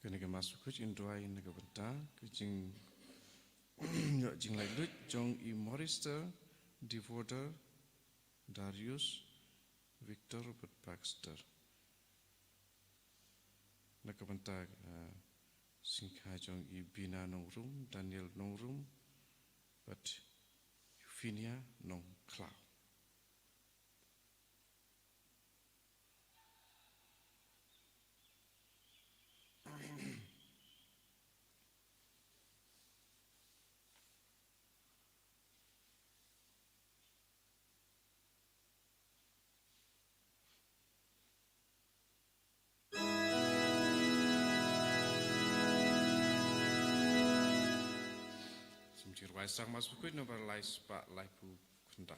Kena masuk ke indrai negara benda, kejing jing lai lut jong I Morrister, Devoter, Darius, Victor Robert Baxter. Negara benda singkai jong I Bina Nongrum, Daniel Nongrum, but Euphenia Nong Cloud. Semcir waisang masuk ke nomor lai sepak lai pu kunda.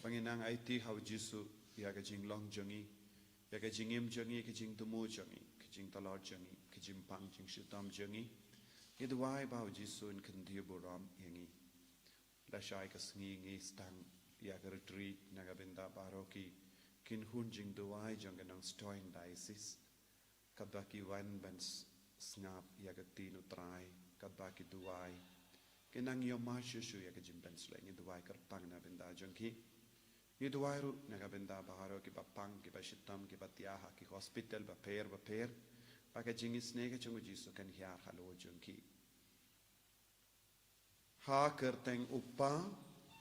Panginang IT hau Jisu ya kajing long jongi ya kajing im jongi kajing tumu jongi kajing talor jongi kajing pang jing shitam jongi itu wai bau Jisu in kendia boram yangi la shai kasngi ngi stang ya ka retreat nagabenda baroki kin hun jing duwai jonganang stoin diocese kabaki wan ban snap ya ka tinu trai kabaki duwai kinang yo mashu ya kajing ban sleng duwai karpang na benda jongi itu wairu nagabenda baharo ki bapang ki bashitam ki batiaha ki hospital ba per pakai jingis nega chungu Jisu kan hiar halo jungki ha kerteng upa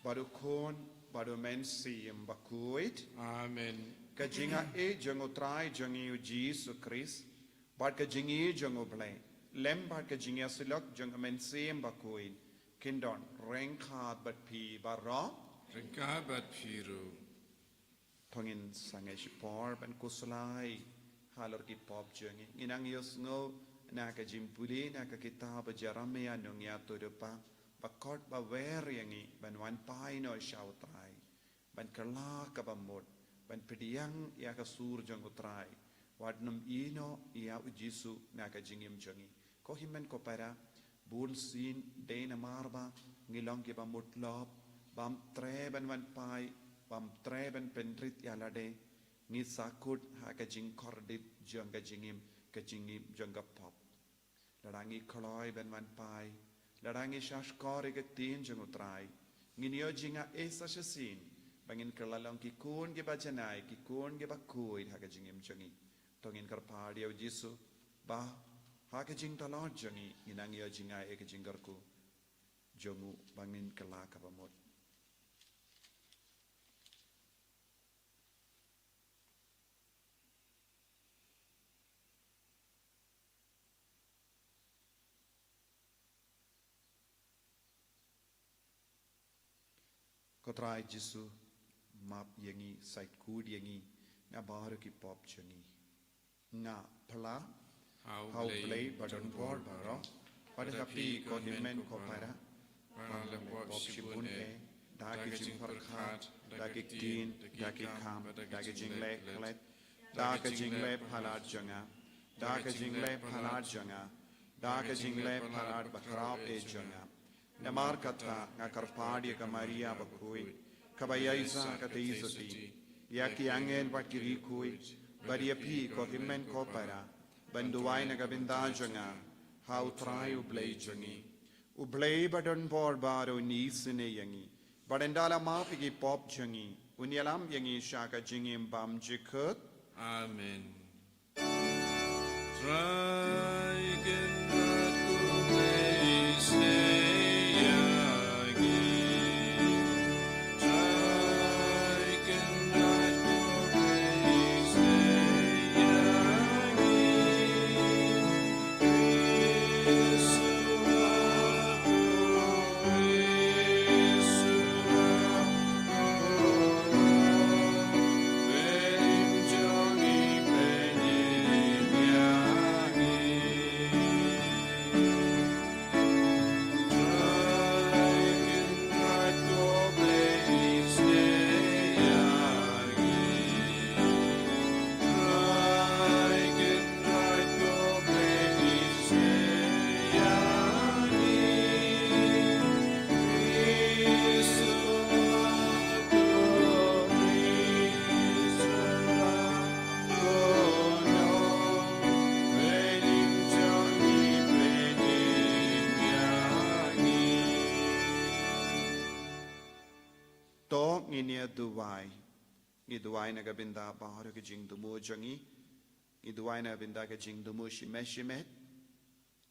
baru kon baru mensi mbakuit Amen. ka jinga e jungu trai jungi Jisu Christ bad ka jingi jungu blai lem bad ka jingi asilok jungu mensi mbakuit kindon rengkhat bat pi barra Rekabat piru. Pangin sangai sipor ban kuslai halor ki pop jengi inang yos ngo na ka jimpuli na ka kitab Jeremia nong ya to depa bakot ba wer yangi ban wan pai no shautrai ban kala ka bamot ban pediang ya ka sur jong utrai wadnum ino ya Jisu na ka jingim jengi ko himen ko para bun sin de na marba ngilong ki bamot lop bam treben wan pai bam treben pendrit yalade ni sakut ha ka jing kordit jong ka jingim jong ka pop larangi khloi ben wan pai larangi shash kore ka tin jong utrai nginio jinga esa shasin bangin kerlalong ki kun ke bajanai ki kun ke bakui ha ka jingim jongi tongin kar padi au Jisu ba ha ka jing talot jongi nginangio jinga e ka jingarku jongu bangin kala ka bamot Kotrai Jisu map yangi sait kud yangi nga baru ki pop changi nga pala how play badon board baro pada kapi ko himen ko para le pop shibun e dagi jing parkhat dagi tin dagi kham dagi jing le klet dagi jing le phalat janga dagi jing le phalat janga dagi jing le phalat bakrap e janga Namar kata ngakar padi ka Maria bakui kabayaisa ka teisoti yaki angel bakiri kui baria pi ko himen ko para banduai na gabinda janga how try ublay jangi ublay badon bor baro ni sine yangi badendala ma pigi pop jangi unyalam yangi shaka jingim bam jikut Amen. Nginia duwai na gabinda bahar ke jing dumu jangi duwai na gabinda ke jing dumu shimet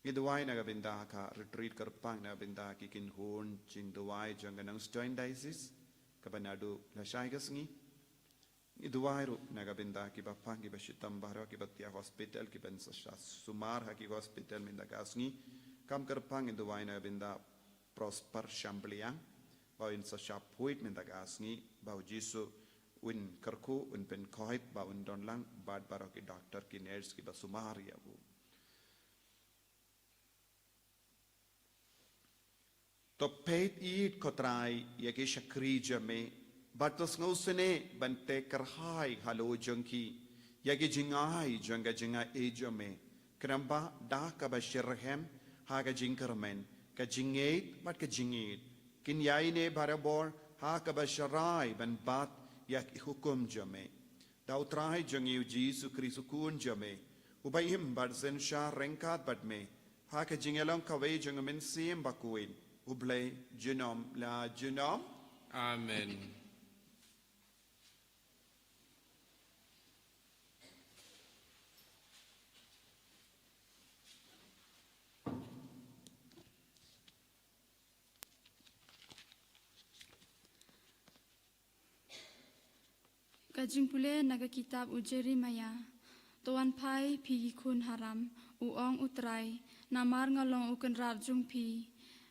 duwai na gabinda ka retreat kerpang na gabinda ki kin horn jing duwai janganang joint diocese kabanadu lasai gasngi duwai ru na gabinda ki bapang ki bashitam bahar ki batia hospital ki ben sumar ha ki hospital minda gasngi kam kerpang duwai na gabinda prosper chambliang bao in sa shop point min tagasngi bao jisu win karku un pen koit bao un don lang bad baro ki doctor ki nurse ki basumari abu to peit eat kotrai yaki shakri jame batos ngusene bante karhai halo jongki yaki jingai jonga jinga e jame kramba da ka bashirhem ha ka jinkarmen ka jingate bat ka jingate kin yai ne barabor ha ka basharai ban bat yak hukum jame dau trai jangiu jisu kristu kun jame ubayim barzen sha renkat batme ha ka jingelong ka wei jangamen sim bakuin ublay jinom la jinom amen. Kajing pule naga kitab Jeremia tuan pai pi kun haram uong utrai namar ngalong uken rarjung pi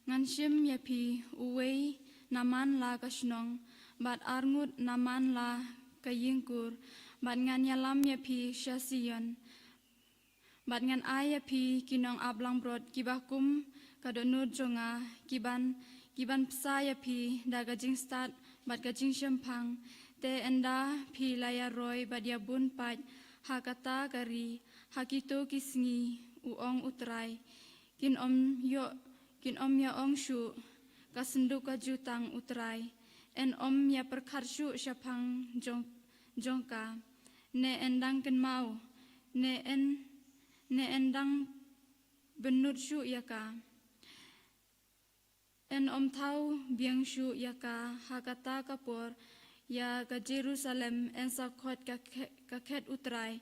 ngan shim ya pi uwei naman la kasnong bat arngut naman la kayingkur bat ngan yalam ya pi syasiyon bat ngan ay ya pi kinong ablang brod kibakum kadonur jonga kiban psa ya pi dagajing start bat gajing shempang te enda pi laya roy badia bun pat hakata kari hakito kisngi uong utrai kin om ya ong shu kasenduk jutang utrai en om ya perkarshu syapang jongka ne endang ken mau ne endang benut shu yaka en om tau biang shu yaka hakata kapor ya ke Jerusalem en sakot kaket utrai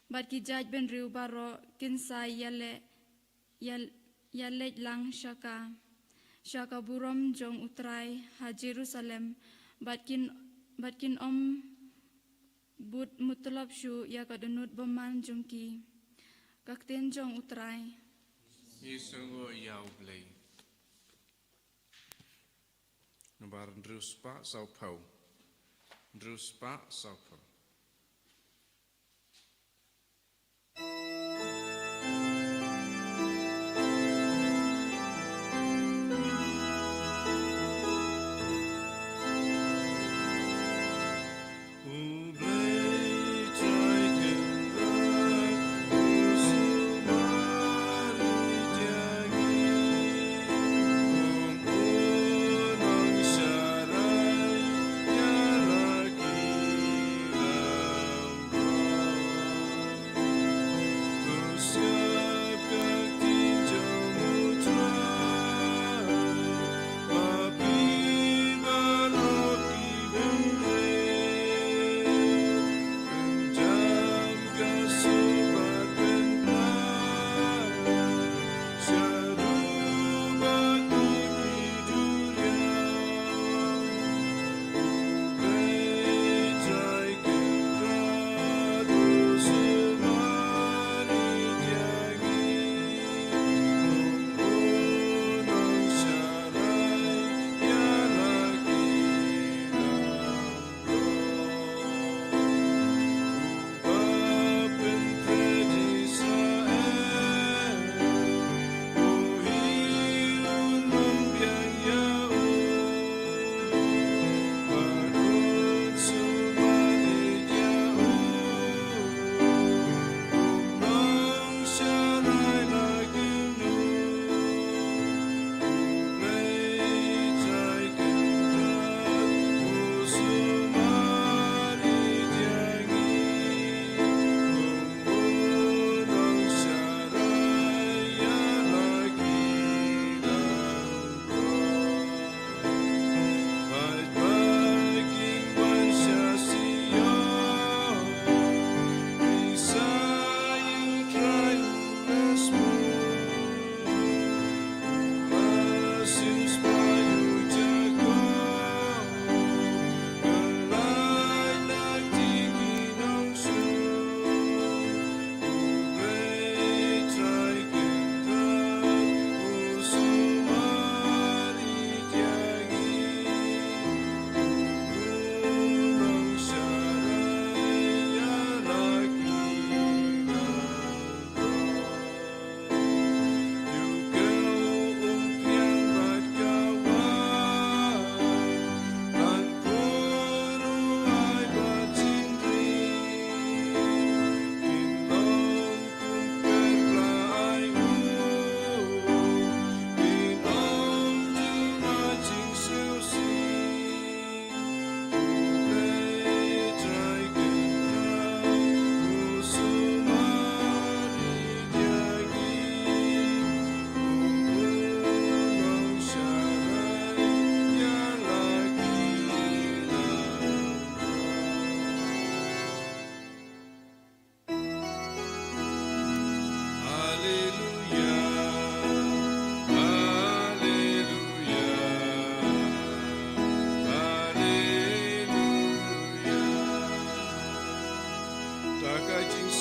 bat ki jaj ben riu baro kinsai yale lang shaka burom jong utrai ha Jerusalem bat kin om but mutlab shu ya ka denut boman jongki kakten jong utrai Yesungo yau blay Nabar drus pa sau pau Drus pa sau pau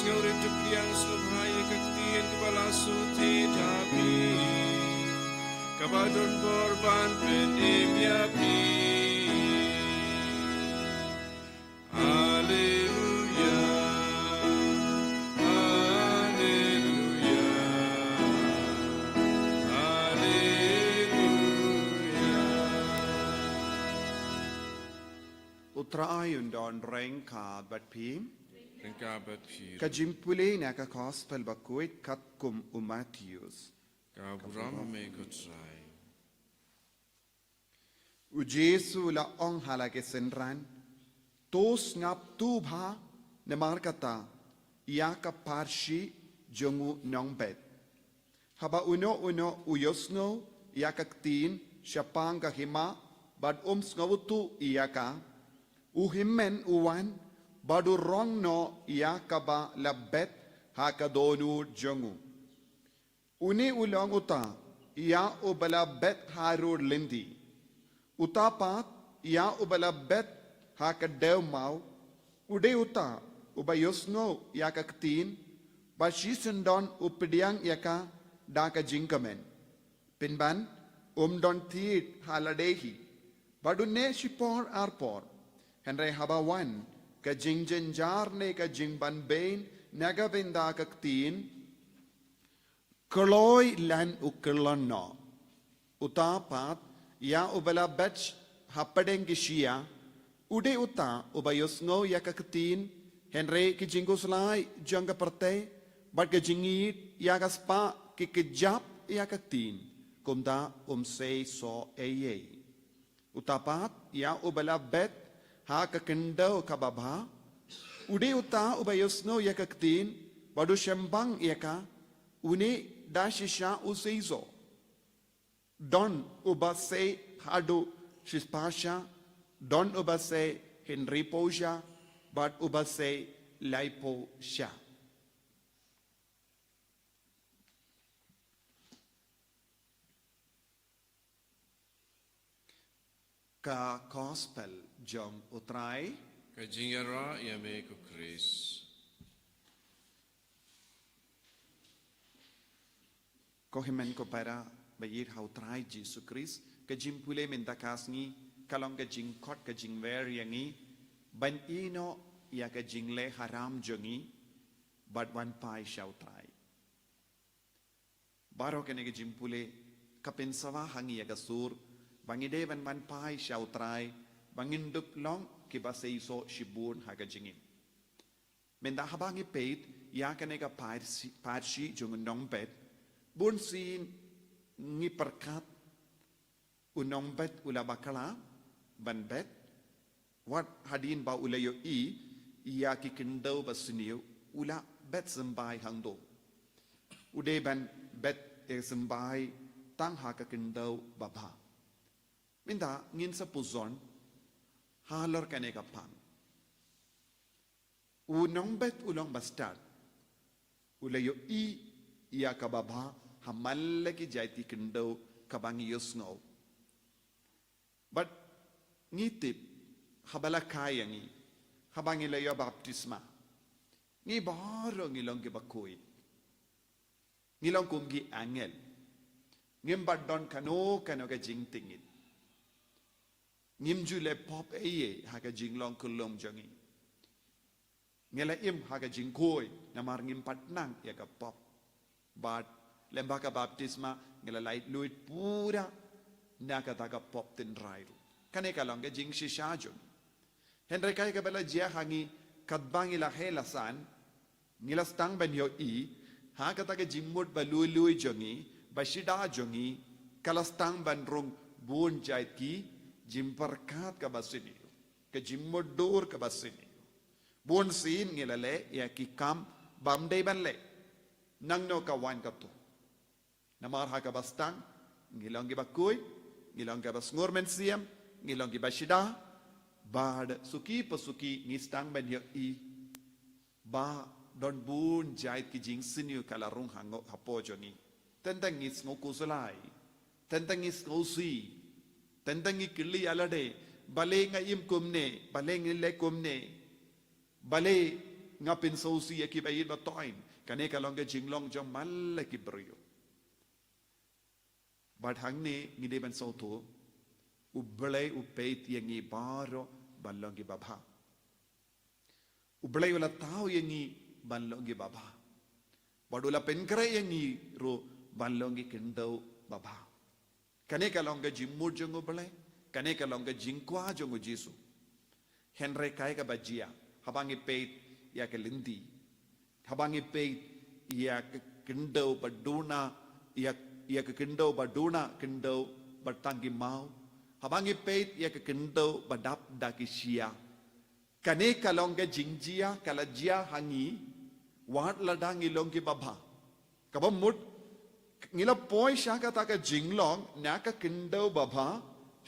ngaurit tupiang selubhaya kaktian kepala suti tapi kabadon korban penim yapi. Haleluya, haleluya, haleluya. Utra ayun don rengka bat pim. Rengkabat pir. Kajimpule na ka gospel bakuit kat kum Matthews. Kaburam me kutrai. U Jesu la ong halake senran. Tos ngap tu bha na markata. Ia ka parshi jongu nongbet. Haba uno uyosno ia ka ktin siapang ka hima bad ngawutu ia ka. Uhimmen uwan badu rong no ia kaba labet hakadonu jongu. Uni ulang uta ia ubala bet harur lindi. Utapat ia ubala bet hakadew mau. Ude uta ubayosno ia kaktin bashisendon upidiang ia ka daka jingkamen. Pinban don tiit haladehi. Badu ne shipor arpor. Henry habawan ka jingjenjar ne ka jingban bain nagabinda kaktin Kerloy lan ukerlono. Utapat ya ubala batch hapadeng kishia. Ude uta ubayosno ya kaktin Henry ki jingoslai jangga perte bat ka jingit ya kaspa ki kejap ya kaktin kumda say so eye. Utapat ya ubala bet ha kakendau kababha. Ude uta ubayosno ya kaktin badu shembang ya ka uni dashisha useizo. Don ubase hadu shispasha. Don ubase Henry Posha. But ubase Laipo Sha. Ka gospel jong utrai. Kajingara yame ko Chris. Kohimen ko para bayir hau trai Jesus Christ. Kajimpule mentakasngi kalong kajingkot kajingwer yangi. Ban ino ya kajingle haram jongi. But one pai shau trai. Baro kene kajimpule kapinsawa hangi ya kasur. Bangide ban man pai shau trai. Bangindup long kibaseiso shibun hagajingin. Menda habangi peit ya kanega parsi jong nongbet bun sin ngi perkat unongbet ula bakala ban bet wat hadin ba ulayo iya ki kendau basniu ula bet sembai hangdo ude ban bet sembai tang ha ka kendau baba minda ngin sa puzon halor kanega pang unong bet ulong bastard ulayo iya kababa hamal ki jaiti kendo kabangi yosno but ngitip habala kayangi habangi layo baptisma ngi baro ngilong ki bakoi ngilong kumgi angel ngimbat don kano ka jingtingit ngimjule pop eye haka jinglong kulong jangi ngela im haga jingkoi namar ngimpat nang ya ka pop but lembaka baptisma ngela light luit pura naka taga pop tin rairu kane kalong ga jing shishajon henry kai ka bela jia hangi kadbangi la helasan ngila stang ben yo haga taga jimmut balului jongi bashida jongi kalastang ban rung bun jait ki jimparkat ka basini ka jimmut dur ka basini Bon sin ngilale ya ki kam bamday banle nang no kawan kato namar ha ka bastang ngilong gi bakoy ngilong ga basngur men siam ngilong gi bashida bad suki pasuki ngistang ben yo ba don bun jait ki jing sinu kala rung hango hapojo ni tentang ngis ngokusulai tentang ngis ngosi tentang ngi kili alade bale nga im kumne bale ngile kumne bale ngapin sausi ya ki bayin ba toin kane ka long ke jinglong jong mal ki brio bad hang ni ngide ban so to ublay upeit yangi baro balongi baba ublay wala tao yangi balongi baba badula penkre yangi ro balongi kendo baba kane ka long ke jimur jong ublay kane ka long ke jingkwa jong jisu henry kai ka bajia habangi peit ya ke lindi habangi peit ya ke kendo baduna ya ke kendo baduna kendo batangi mau habangi peit ya ke kendo badap dakisia kane kalonga jingjia kalajia hangi wat ladangi longi baba kabamut ngila poi shaka taka jinglong naka kendo baba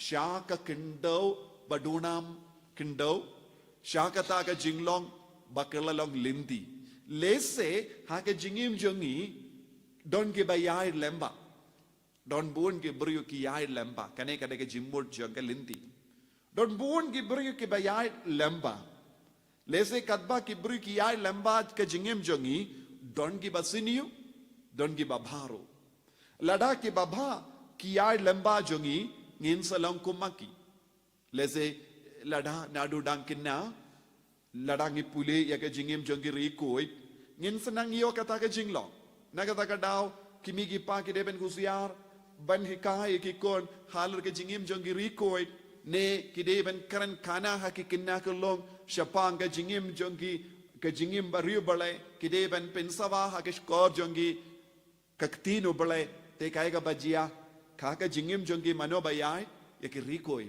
shaka kendo badunam kendo shaka taka jinglong bakalalong lindi lese haka jingim jongi don ke bayai lemba don buon ke brio ki yai lemba kane kade ke jimmur jonga lindi don buon ke brio ke bayai lemba lese kadba ke brio ki yai lemba ke jingim jongi don ki basiniu don ki babaro lada ke baba ki yai lemba jongi ngin salong kumaki lese lada nadu dangkina ladangi pule ya ke jingim jongi rikoi ngin senang yo kata ke jinglong na kata ka daw kimi ki pa ki deben kusiar ban hikai ki kon halar ke jingim jongi rikoi ne ki deben karan kana ha ki kinna ko long shapang ke jingim jongi ke jingim bariu balai ki deben pensawa ha ke skor jongi kaktino balai te kai ga bajia ka ke jingim jongi mano bayai ya ki rikoi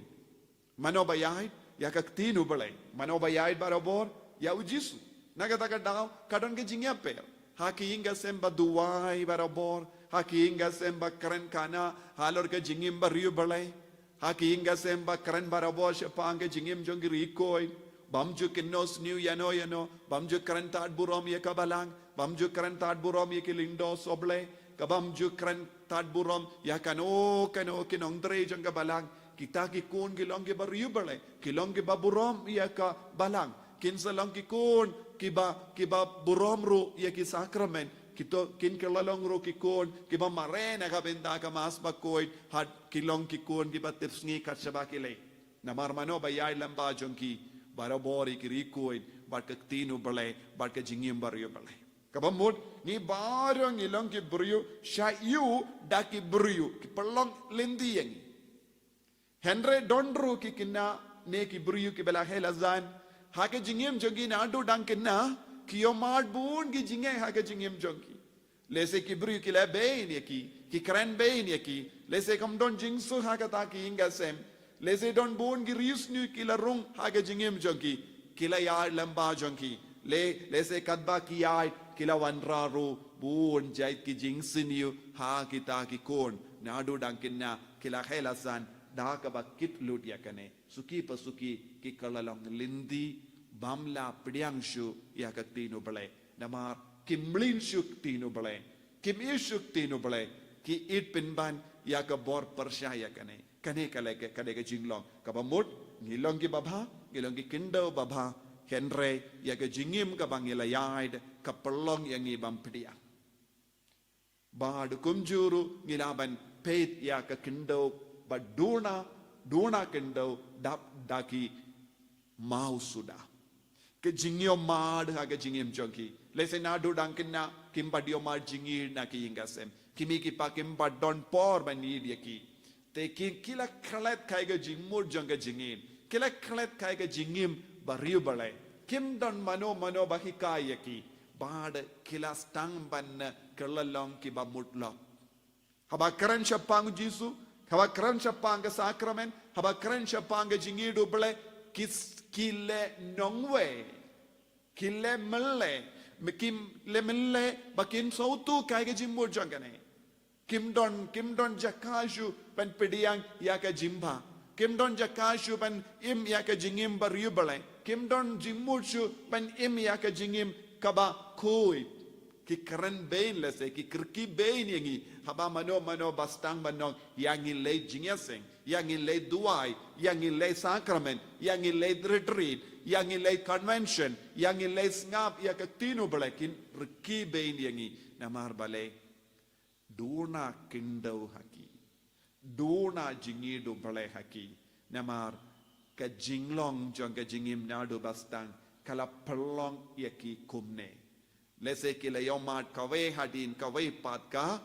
mano bayai ya kaktino balai mano bayai barabor ya ujisu naga taka daw kadon ke jingya per haki inga semba duwai barabor haki inga semba karen kana halor ke jingim bariu balai haki inga semba karen barabor shapang ke jingim jongi rikoi bamju kinnos new yano bamju karen tad burom ye kabalang bamju karen tad burom ye kilindo soble kabamju karen tad burom ya kano kinong dre jong kabalang kita ki kun kilong ki bariu balai kilong ki baburom ya ka balang kinsa long ki kun kiba burom ru ya ki sakramen kito kin kelalong ru ki kun kiba marena ka benda ka mas bakoy hat kilong ki kun kiba tipsngi kat sabakile namar mano bayai lamba jonki barabori ki rikoy bat ka tinu balai bat ka jingim bariu balai kabamut ni barong ilong ki bariu sha yu da ki bariu ki pelong lendi yang henry dondru ki kinna ne ki bariu ki bela helazan hake jingim jongi na adu dangkena kiyo mad bun ki jingai hake jingim jongi lese ki bru ki la bein ki kran bein ki lese kam don jingsu hake ta ki inga sem lese don bun ki riusnu ki la rung hake jingim jongi ki la ya lamba jongi lese kadba ki ya ki la wanraru bun jai ki jingsiniu ha ki ta ki kon na adu dangkena ki la helasan da ka ba kit lut yakane suki pasuki ki kalalong lindi bamla pidyang shu ya ka tinu bale namar kimlin shuk tinu bale kim ishuk tinu bale ki it pinban ya ka bor persya yakane kane kale ka jinglong ka bamut ngilong ki baba ngilong ki kindo baba henre ya ka jingim ka bangila yaid ka pelong yang i bam pidya bad kumjuru ngilaban peit ya ka kindo baduna kendo dap daki mau sudah ke jingio mad ha ke jingim jonki lese na du dankina kimbadio mad jingir na ki ingasem kimi ki pa kimba don por bani ki te kila khalet kai ga jingmur jonga jingin kila khalet kai ga jingim bariu balai kim don mano bahika ki bad kila stang ban kelalong ki bamutlo haba karan chapang jisu haba kran chapanga sakramen haba kran chapanga jingidu ble kille nongwe kille melle mekim le melle bakin sautu kaiga jimmur jangane kim don jakashu pen pediang yaka jimba kim don jakashu pen im yaka jingim bariu ble kim don jimmurchu pen im yaka jingim kaba koi ki keren bein lese ki kirki bein yangi haba mano bastang manong yangi lay jingyaseng yangi lay duai yangi lay sacrament yangi lay retreat yang ilay convention, yang ilay ngap, yang ketinu balakin, reki bain yangi, namar balay, duna kindaw haki, duna jingido balay haki, namar ka jinglong jong ka jingim nado bastang, kala pelong yaki kumne. Lese kila yomat kaway hadin, kaway pat ka,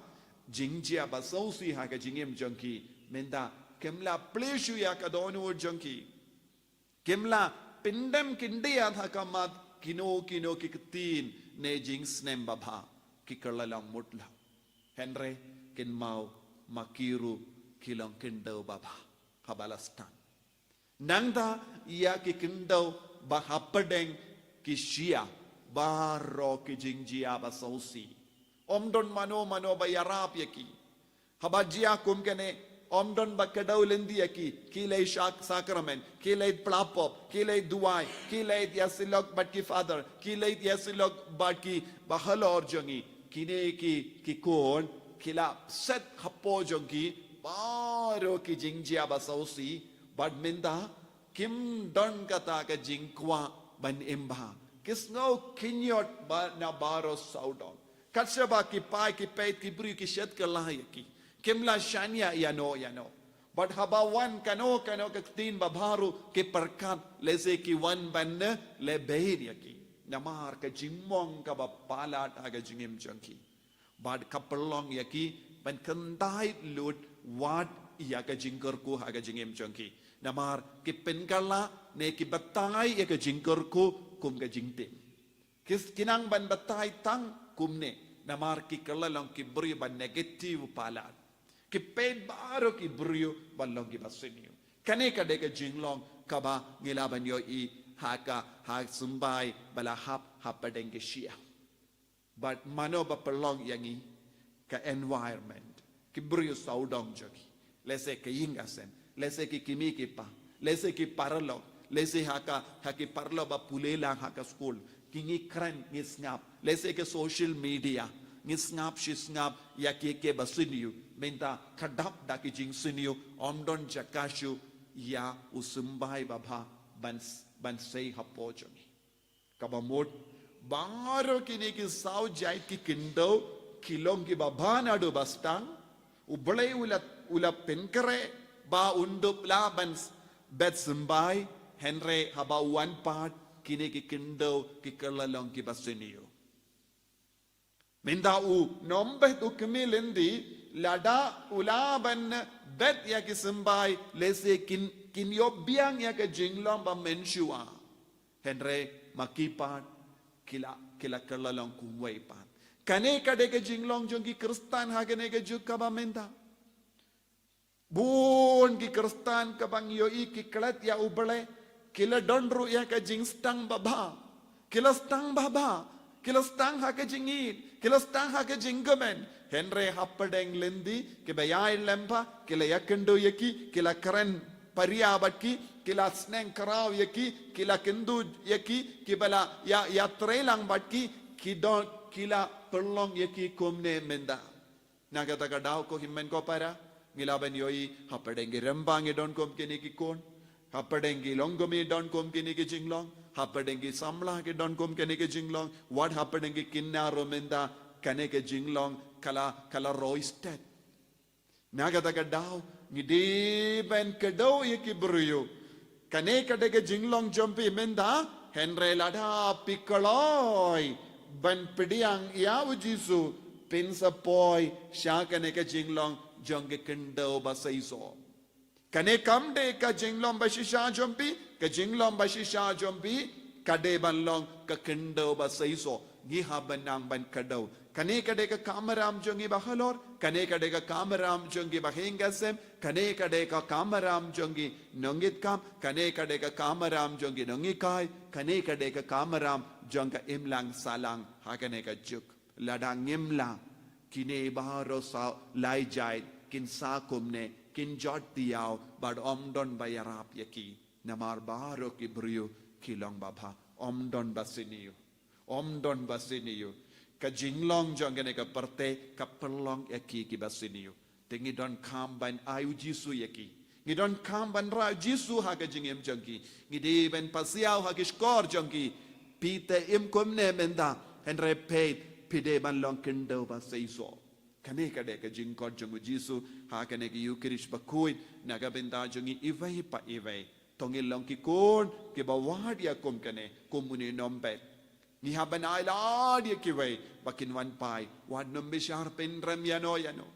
jingjia basausi ha ka jingim jongki, menda, kemla pleshu ya ka donu jongki, kemla pindam kindiya tha kamat kino kiketin ne jings nem babha kikalalang mutla henre kin mau makiru kilong kindau babha kabalastan nangda ia kikindau bahapadeng kishia baro kijingjia basausi omdon mano bayarap yaki habajia kumkene Omdon bakadaw lendi yaki, kilay sacrament, kilay plapop, kilay duway, kilay yasilog batki father, kilay yasilog batki bahalor jongi, kine ki kon, kila set hapo jongi, baro ki jingjia basausi, badminda, kim don kata ka jingkwa ban imba, kisno kinyot ba na baro saudon, katsaba ki pai ki peit ki bri ki shet kalayaki. Kimla shania yano. But habawan kano katin babaru ke perkat lese ki wan banne le behir yaki. Namar ka jingmong ka bapalat aga jingim jangki. But kapelong yaki ban kandai lut wat ya ka jingkerku aga jingim jangki. Namar ki penkala ne ki batay ya ka jingkerku kum ka jingtim. Kis kinang ban batay tang kumne. Namar ki kalalong ki beri ban negative palat. Ki paid baro ki brio balong ki basinyo. Kane kadeka jinglong kaba ngilaban yo I haka sumbay balahap hapadeng ki siya. But mano ba pelong yangi ka environment. Ki brio saudong jogi. Lese ki yingasen. Lese ki kimiki pa. Lese ki paralo. Lese haki parlo ba pulelang haka school. Kingi kren ngisngap. Lese ki social media. Ngisngap shisngap yaki ke basinyo. Minta kadap daki jing sinyo omdon jakashu ya usumbay babha ban say hapojon kabamot baro kini ki saw jai ki kindo kilong ki babha na do bastang ublay ula penkere ba undup la ban bet sumbay henre haba one part kini ki kindo ki kalalong ki basinyo minta nombeh tu kemilendi lada ulaban bet ya ki sembay lese kin yobiang ya ke jinglong ba menshua henre makipat kila kalalong kumway pat kane kade ke jinglong jongi kristan ha kane ke jukka ba menda bun ki kristan ka bang yo I ki klat ya ubale kila donru ya ke jingstang baba kila stang baba kila stang ha ke jingit kila stang ha ke jingamen Henry hapadeng lendi ke bayai lempa kila yakendo yaki kila keren paria batki kila sneng karau yaki kila kendu yaki kibala ya trelang batki kila perlong yaki komne menda naga taka daw ko himmen ko para ngilaban yoi hapadeng rembang don kom kini ki kon hapadeng longomi don kom kini ki jinglong hapadeng samla ke don kom kini ki jinglong what hapadeng kinnaro menda kane ke jinglong kala roisted naga daga daw ngidi ben kedo yeki bruyo kane kade ke jinglong jumpi menda henre lada pikoloi ban pidiang yaw jisu pinsa poi sha kane ke jinglong jonge kendo basaiso kane kamde ka jinglong bashisha jumpi ke jinglong bashisha jumpi kade banlong ka kendo basaiso giha banang ban kadau kane kade ka kamaram jongi bahalor kane kade ka kamaram jongi bahengasem kane kade ka kamaram jongi nongit kam kane kade ka kamaram jongi nongikai kane kade ka kamaram jonga imlang salang hakane ka juk ladang imla kine baharo sa lai jai kin sa kumne kin jot diaw bad omdon bayarap yaki namar baharo ki brio kilong babha omdon basiniyo ka jinglong jongane ka parte ka perlong yaki ki basiniyo tingi don kam ban ayu jisu yaki ngidon kam ban ra Jisu ha ka jingem jangki ngidi ben pasiao ha ki skor jangki pite im kom ne menda hen repet pide ban long kendo ba seiso kane ka de ka jing ko jangu Jisu ha kane ki Eucharist ba kuit na ka benda jangi ivai pa ivai tongil long ki kon ke ba wadia kom kane komune nombe ni haban ai la dia ki wei bakin wan pai wad nom bishar pen ram yano yano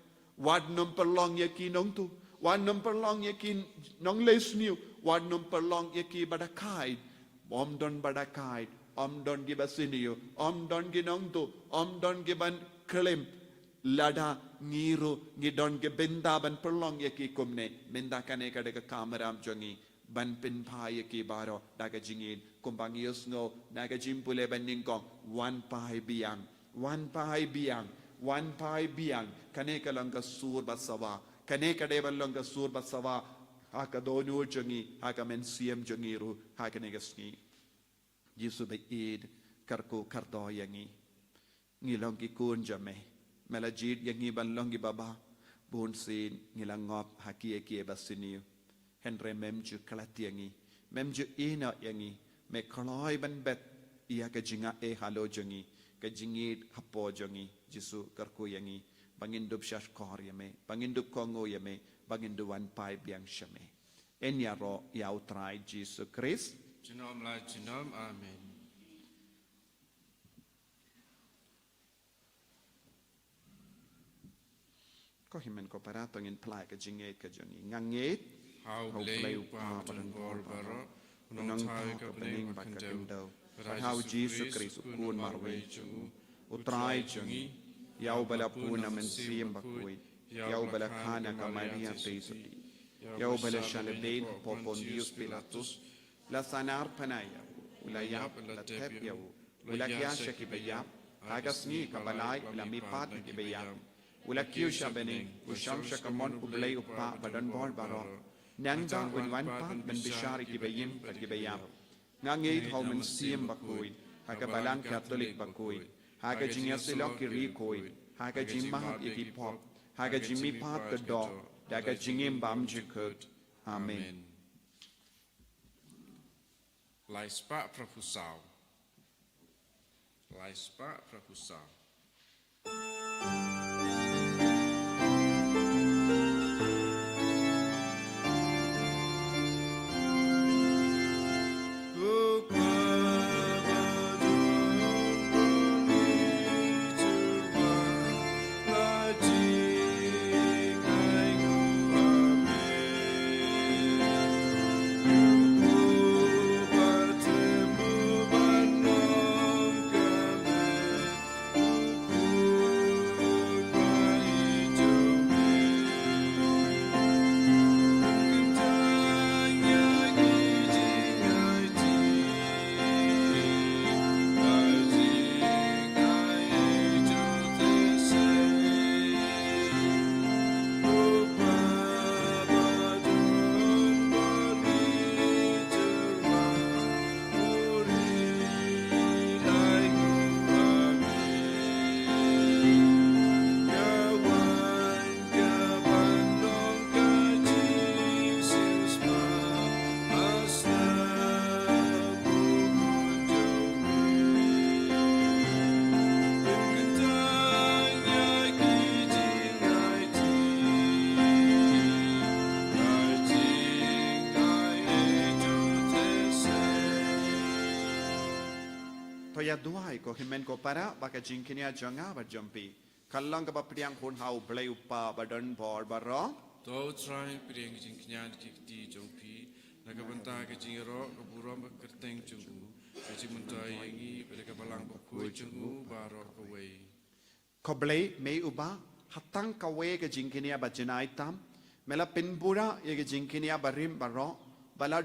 wad nom perlong ye ki nong tu wad nom perlong ye ki nong les new wad nom perlong ye ki badakai om don badakai om don gi basiniu om don gi nong tu om don gi ban klem lada ngiru ngi don ge benda ban perlong ye ki komne benda kane ka de ka kamaram jongi ban pin pai ki baro daga jingin kumbang yusno naga jimpule ban ningkong wan pai biang kane ka lang ka sur basawa kane ka de ban lang ka sur basawa ha ka donu jongi ha ka men siem jongi ru ha ka ne ga ski Yesu be id karko kardo yangi ngi long ki kun jame melajid yangi ban long ki baba bon sin ngi lang ngop ha ki basiniu Henry memju kalatiangi memju ina yangi me kaloi ban bet ia ka jinga halo jongi ka jingit hapo jongi Jisu karku yangi bangin dub shash kor yame bangin dub kongo yame bangin du wan pai biang shame enya ro ya utrai Jisu Christ Jinom la jinom, amen. ko himen ko parato ngin plai ka jinget ka jongi nganget How blay upa padan bor baro, unong tayo ka pening bakandau. How Jesus Christ kun marwe utrai jongi yau bala puna men siem bakui yau bala khana ka Maria teisoti yau bala shalebin popon Dios Pilatus la sanar panaya ulayap la tep yau ulakya shakibayap agasni kabalay la mipat kibayap ulakyu shabening usham shakamon ublay upa badan bor baro nangda unwan pat men bishari kibayim kibayap ngangit how men siem bakui hakabalang Catholic bakui haga jingya silok kiri koi haga jimah iki pop haga jimi pat the dog daga jingim bam jikut amen Lai spa prapusau. Lai spa prapusau. Toya duai ko himen ko para baka jingkinia janga ba jumpi kallang ka bapriang hun hau blay upa badan bor baro To try piring jing knyan kikti jongpi, nagabanta ka jingero ka buram ka kerteng junggu, ka jimuntai yangi pada ka balang bakui junggu baro ka wei. ko blay me uba hatang ka we ka jingkinia ba jinai tam mela pinbura ye ka jingkinia barim baro bala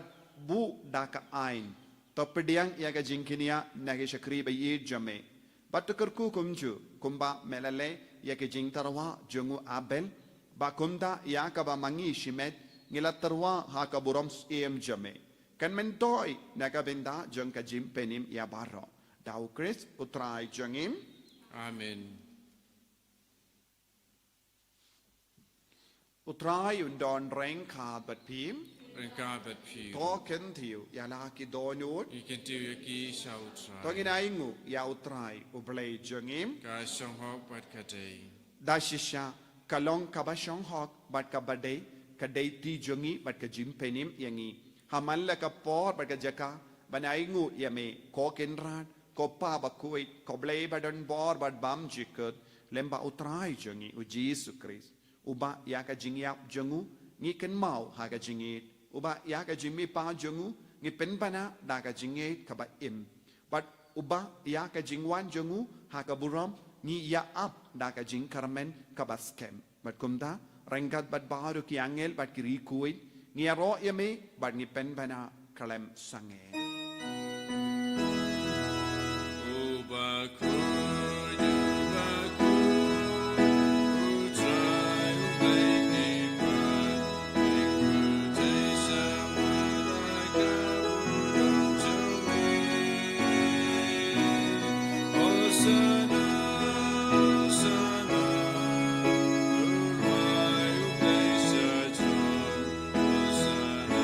bu daka ain topediang ya ka jingkinia nagi shakri ba ye jame batukarku kumju kumba melale ya ka jingtarwa jungu abel ba kumda ya ka ba mangi shimet ngilatarwa ha ka buram em jame kan mentoi naga benda jung ka jim penim ya baro dau Chris utrai jungim Amen. utrai undon reng khad bat phim en gabat piu. to ken thiu ya la ki donut I can do your key shout to try. ngina ingu ya utrai ublei jengim Ga shong hok bat kadei. dashisha kalong kabashong hok bat kabadei kadei ti jengi bat ka jim penim yangi hamalla ka por bat ka jaka banai ngu yame ko kenran ko pa ba kuit ko blei badon bor bat bam jikut lemba utrai jengi u Jesus Christ uba ya ka jingyap jengu ngi ken mau ha ka jingit uba ya ka jimmi pa jengu ngi pen bana da ka jingit ka ba im bat uba ya ka jingwan jengu ha ka buram ni ya up da ka jing karmen ka ba skem bat kumda rengkat bat baru ki angel bat ki rikuin ni ro yame bat ni pen bana kalem sange Ubaku, ubaku, utrai ublekipan, ikutesa malaka udang jumi. Osana, osana, urai ublesa jon. Osana,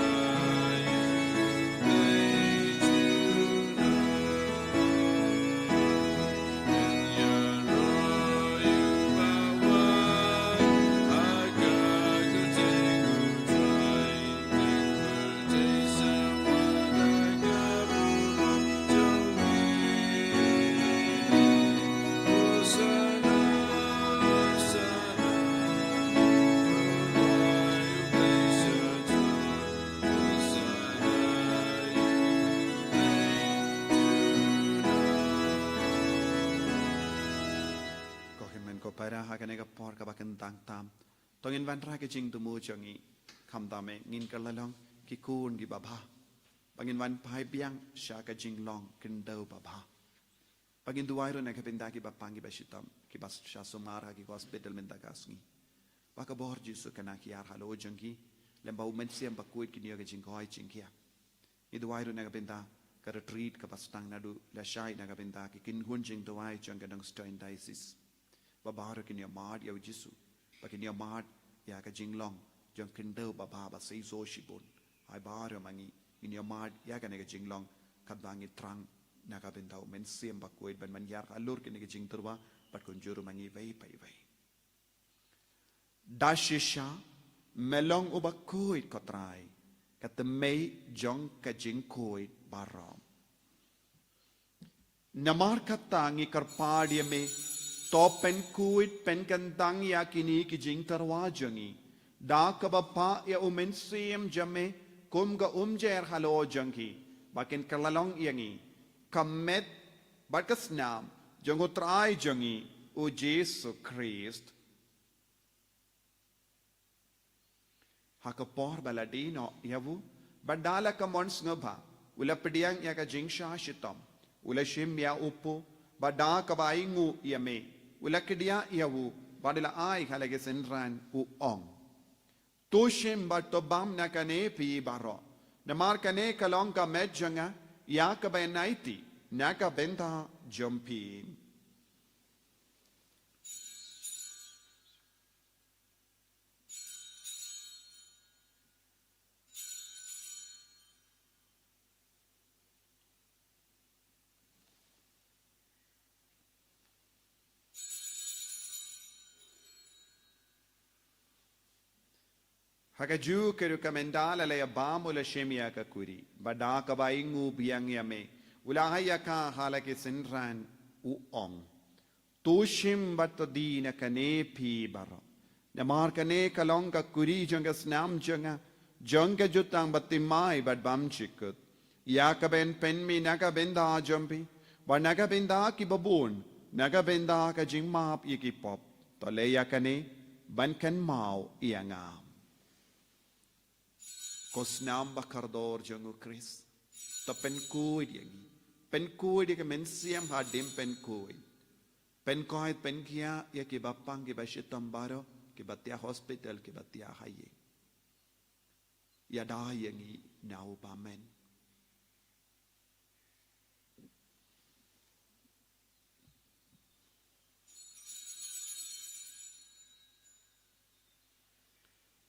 para ha kane ka por ka bakan tang tam tongin van ra ke jing tu mu changi kham ta me ngin ka lalong ki kun ki baba pangin van pai biang sha ka jing long kin dau baba pagin duai ro na ka pinda ki bapang ki bashitam ki bas sha sumara ki hospital men ta kasngi baka bor jisu kana ki yar halo jangi lemba u men siam bakuit ki niya ka jing koi jing kia I duai ro na ka pinda ka retreat ka bas tang nadu la shai na ka pinda ki kin hun jing duai jang ka dang stein diocese babaro kin ya mad ya jisu pakin ya mad ya ka jinglong jong kindo baba ba sei zo shibun ai baro mangi in ya mad ya ka ne ka jinglong kadbangi trang na ka bendau men siem ba koit ban man yar alur kin ka jing turwa pat kun juru mangi vai pai vai dashisha melong uba koit kotrai kat mei jong ka jing koit barom namar katangi karpadia me to pen kuit pen kantang ya kini ki jing tarwa jangi da ka bapa ya umen sim jame kum ga jer halo jangi bakin kalalong yangi kamet bakas nam jango trai jangi o Jesus Christ hakapor baladino yavu badala ka mons ngaba ula pediang ya ka jing sha shitam ula shim ya upu bada ka baingu yame Ulakidia yawu badila ai halage senran u ong tushim batobam nakane pi baro namar kane kalong ka medjanga ya ka benaiti naka benta jompi Hakaju ke rekomendala le bamu le shemia ka kuri bada ka baingu biang yame ulahaya ka halake senran u ong tushim batadina kane pi baro namar kane kalong ka kuri jonga snam jonga jonga jutang batimai bad bam chikut ya ka ben pen mi naga benda jompi ba naga benda ki babun naga benda ka jingmap yiki pop to le ya kane ban kan mau ianga Kosnam bakardor jangu Chris. Ta penkuid yangi. Penkuid ya men siam hadim penkuid. Penkuid penkia ya ki bapang ki bashitam baro ki batia hospital ki batia haye. Ya da yangi nau pamen.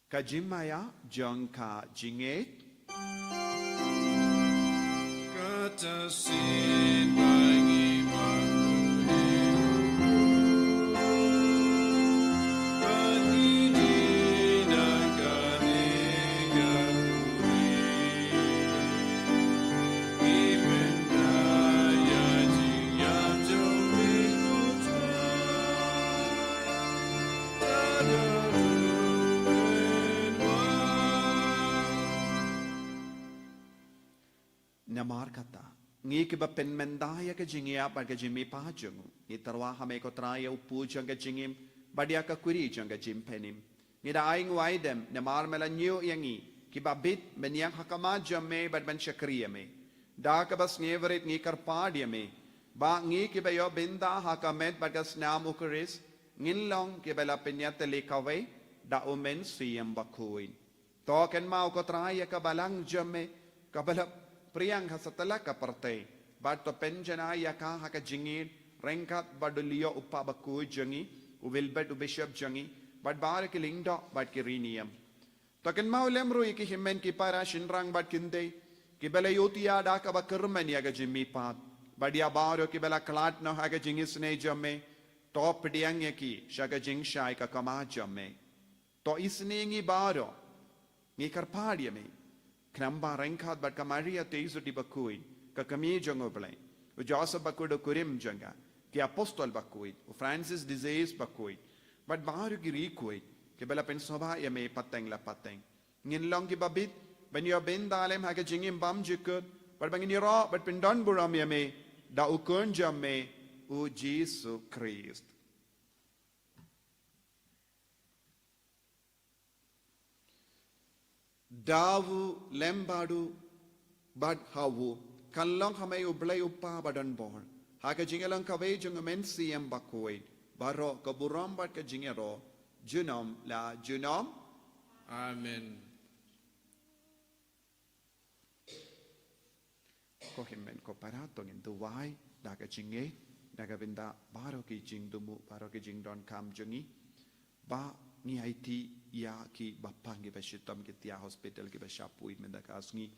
ka jimaya jong ka jinget Kata sin bangi makuni Panini nakane gapuri Ipendaya jingyam jomi namar kata ngi ke ba pen mendaya ka jingia ba ka jimi pa jungu ni tarwa hame ko traya upu jang ka jingim badia ka kuri jang ka jim penim ni da aing waidem namar mela nyu yangi ki ba bit menyang hakama jamme bad ban shakriya me da ka bas neverit ngi kar padia me ba ngi ki ba yo binda hakamet bad ka snam ukuris ngin long ki ba la penyat le kawe da omen siyam bakuin to ken mau ko traya ka balang jamme ka bala Priang hasatala ka partai bad to penjana yaka haka jingir rengkat badulio upa baku jangi uvilbet ubishop jangi bad bar ki lingdo bad ki riniam token maulem ru ki himmen ki para shinrang bad kinde ki bela yotia da ka bakurmen yaga jimmi pat badia baro ki bela klat no haga jingis ne jamme top diang yaki shaga jing shai ka kama jamme to isne ngi baro ngi karpadia me Knamba rengkat bat kamaria teizu di bakuin ka kami jongo blay u Joseph bakudo kurim janga ki apostol bakuit u Francis disease bakuit bat baru ki rikuit ki bela pensoba ya me pateng la pateng ngin long ki babit ban yo ben dalem ha ka jingim bam jikut bat bangin ro bat pendon buram ya me da u kun jamme u Jesus Christ Dawu lembadu bad hawu kalong hamay ublay upa badan bor haka jingalang kaway jung mensi em bakoy baro kaburam bad ka jingero junom la junom Amen ko himmen ko parato ngin duwai daga jinge daga binda baro ki jing dumu baro ki jing don kam jungi ba ni IT ya ki bapang ki bashitam ki tia hospital ki bashapui menda kasngi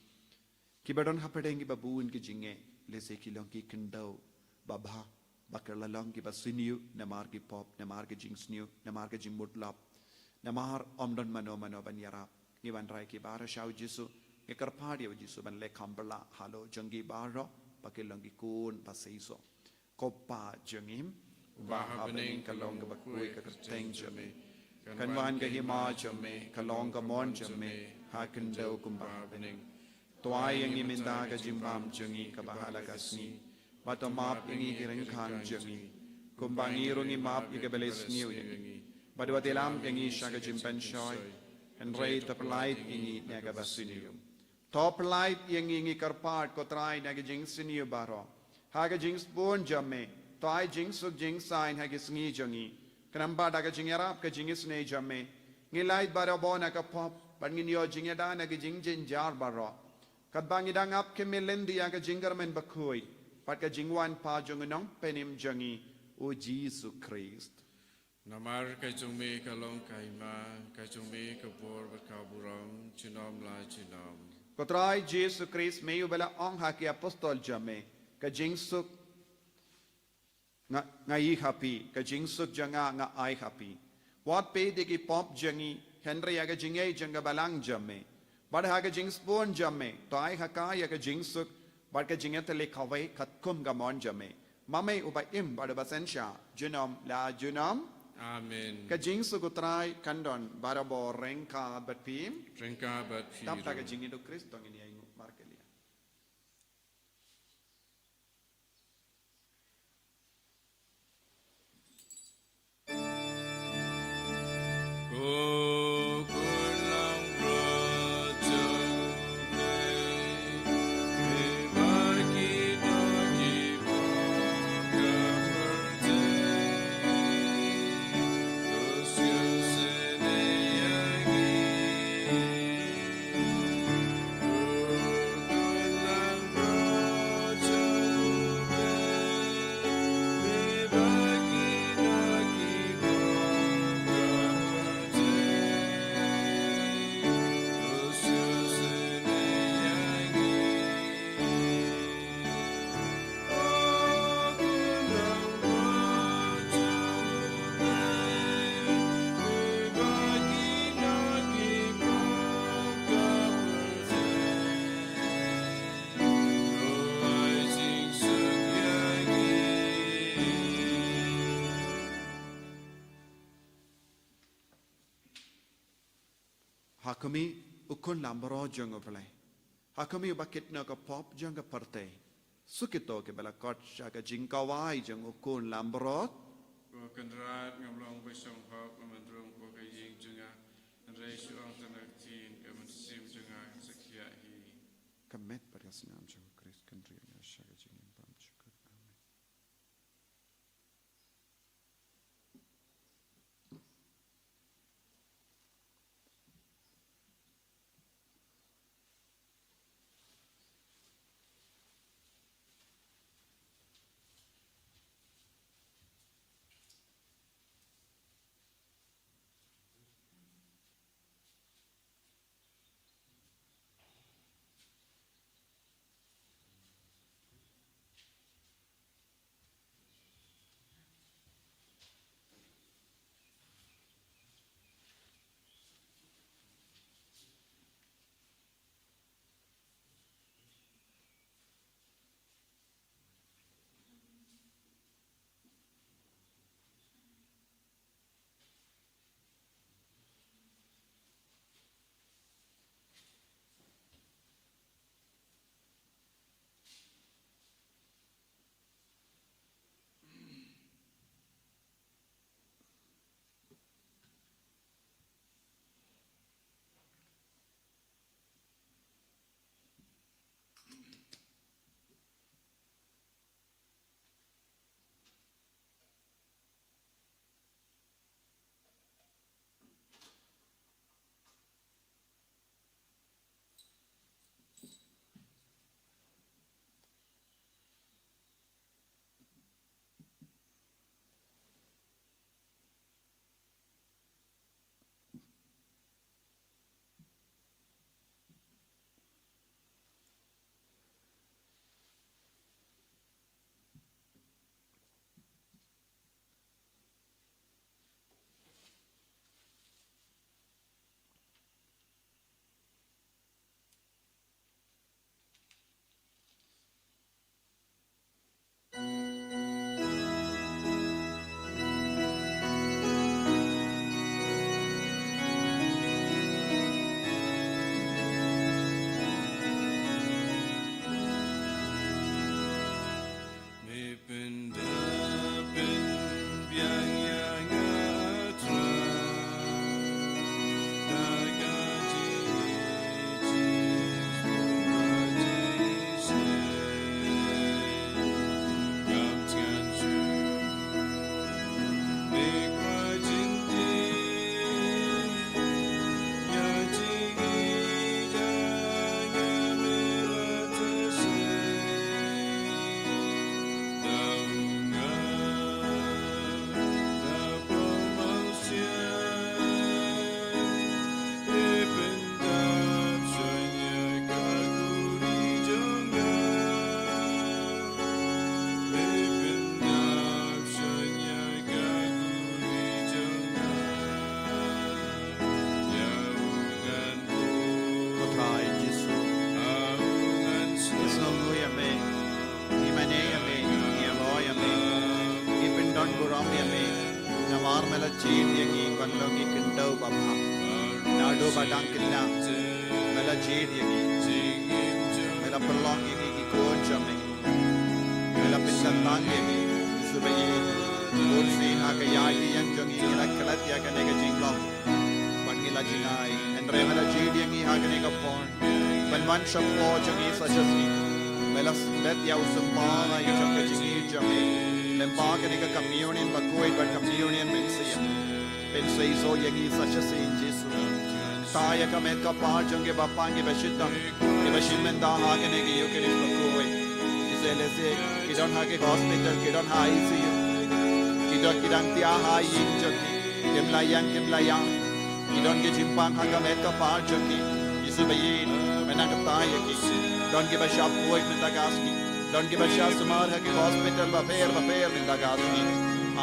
ki badon hapadengi babuin ki jinge lese ki long ki kendau babha bakala long ki basiniu namar ki pop namar ki jing sniu namar ki jing mutlap namar omdon mano mano banyara ni ban rai ki bara shau jisu ki karpadi jisu ban le kambala halo jangi baro pakilong ki kun pasaiso kopa jangim Baha bening kalong ka bakui ka kerteng jame Kan wan ka hima jamme, kalong ka mon jamme, hakin daw kumbaha bening. Tuay ang iminda ka jimbam jangi kabahala kasni, batamap ingi hirang kan jangi, kumbangirong imap igabelis niyo yangi, badwatilam yangi siya ka jimpen shoy, and ray taplait ingi naga basiniyum. Top light yangi ingi karpat ko try naga jing siniyo baro, haga jing spoon jamme, toay jing sug jing sign hagis ngi jangi, Kenamba daga jingerap ka jingis ne jamme ngilait bara bona ka pop ban nginyo jingeda na ka jingjin jar baro kat bangi dangap ke melendi ya ka jingermen bakui pat ka jingwan pa jongnong penim jangi o Jesus Christ Namar kay jungme kalong kaima kay jungme kabor berkaburang chinom la chinom Kotrai Jesus Christ meyu bela ong haki apostol jamme ka jingsuk nga i happy ka jingsuk janga nga ai happy wat pe de ki pop jangi henry aga jingai janga balang jamme bad ha ga jingspon jamme to ai haka ya ga jingsuk bad ka jingat le khawai khat kum ga mon jamme mame uba im bad basensha junom la junom Amen ka jingsuk utrai kandon barabo renka bat pim Drinka bat tap ta ga firu jingi do kristo ngini ai markelia Kukulang rajane Bagi dagi moga merde Terus kesene yangi hakami ukun lambro jong oplay hakami bakit na ka pop jong ka parte sukito ke bala kot saka jingkawai jong ukun lambro ko kanrat ngamlong besong hok mandrong ko kaying junga reisu ang tanak tin ke sim junga sakia hi kamet pada senam jong Kris kandri na saka jingin pam syukur amin. Badang kina mela jid yagi mela pelong yagi ki kon chame mela pisantang yagi subai kursi ha ka yagi yang jongi ila kalat ya ka nega jinglong bangila jinai andre mela jid yagi ha ka nega pon banwan shapo jongi sajasi mela let ya usumpa ya chakka jingi jame lemba ka nega communion bakoi but communion mensia pensei so yagi sajasi in Jesus Taya kamet ka parjong bapangi bashidam bashimenda hagene ki yukeris bakoi iselese kidon hage hospital kidon ha ICU kidon tia ha yinjoki kemlayang kidon ke jimpang haga met ka parjong ki isubayin menang taya ki don ke bashap koi mendagaski don ke bashap samar hage hospital bafer mendagaski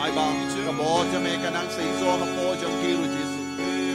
ai ba ka boja me kanang se iso ha pojong kiru Jesus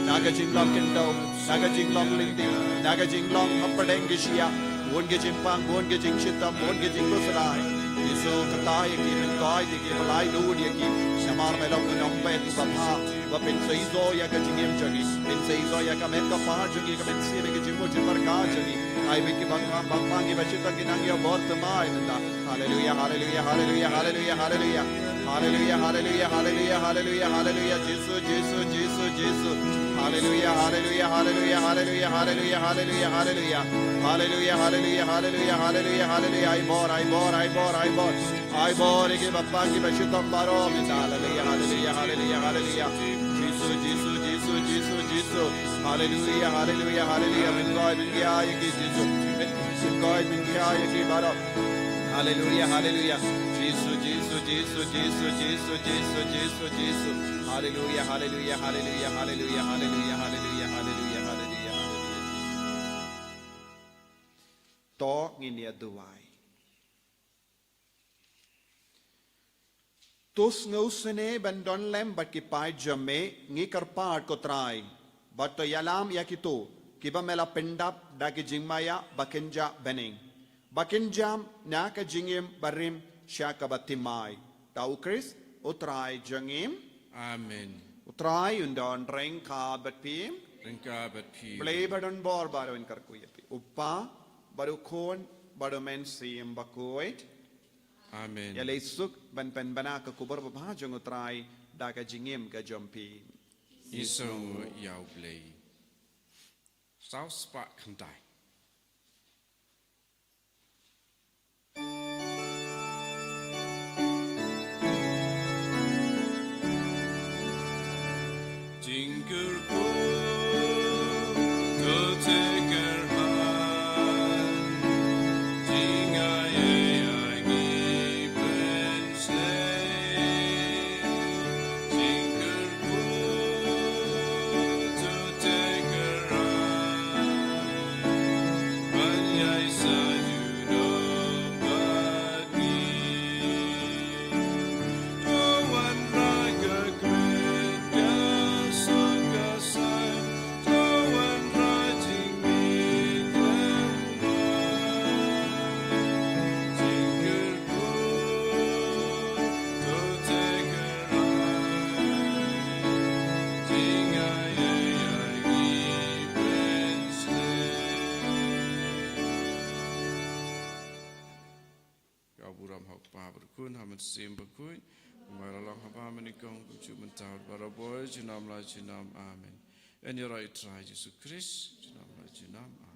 Naga jinglong kendo, naga jinglong lindi, naga jinglong hapadeng gishia, wonge jimpang, wonge jing shitam, wonge jing kusalai, Yesu kata yaki mengkoi yaki balai du yaki Shamar melok nombet bapa Bapin seizo yaka jingim jagi Pin seizo yaka meka pahar jagi Kamen siya yaki jimu jimarka jagi Ay wiki bangpangi bachita ginang ya bortamay nanda Hallelujah, hallelujah, hallelujah, hallelujah, hallelujah Hallelujah, hallelujah, hallelujah, hallelujah, hallelujah, Jesus, Jesus, Jesus, Jesus. Hallelujah, hallelujah, hallelujah, hallelujah, hallelujah, hallelujah, hallelujah. Hallelujah, hallelujah, hallelujah, hallelujah, hallelujah. I bore, I bore, I bore, I bore. I bore, I give up, I give a shit on baro. Hallelujah, hallelujah, hallelujah, hallelujah. Jesus, Jesus, Jesus, Jesus, Jesus. Hallelujah, hallelujah, hallelujah. Min God, min Gia, you give Jesus. Min God, min Gia, you give baro. Hallelujah, hallelujah. Jesus, Jesus, Jesus, Jesus, Jesus, Jesus, Jesus, Jesus. Hallelujah, hallelujah, hallelujah, hallelujah, hallelujah, hallelujah, hallelujah, hallelujah, hallelujah. To nginia duai. Tus ngausene bandon lem bat kipai jame ngi karpar kotrai. Bat to yalam yakitu kiba mela pendap dagi jingmaya bakenja bening. Bakenjam naka jingim barim syaka batimai. Tau Chris utrai jangim. Amen. Utrai undon rengka batpim. Ringka bat pi. Play badon bor baru in karkuyapi. Uppa baru kon baru mensim bakuit. Amen. Ya lesuk ban pen banaka kubur babhajong utrai daga jingim ka jompi. Isong yau blay. South Spark Kandai. Jingle Kun hamen sim bakui, maralang haba menikong kucu mentau baraboy jinam la jinam amen. En yarai try Jesus Christ jinam la jinam amen.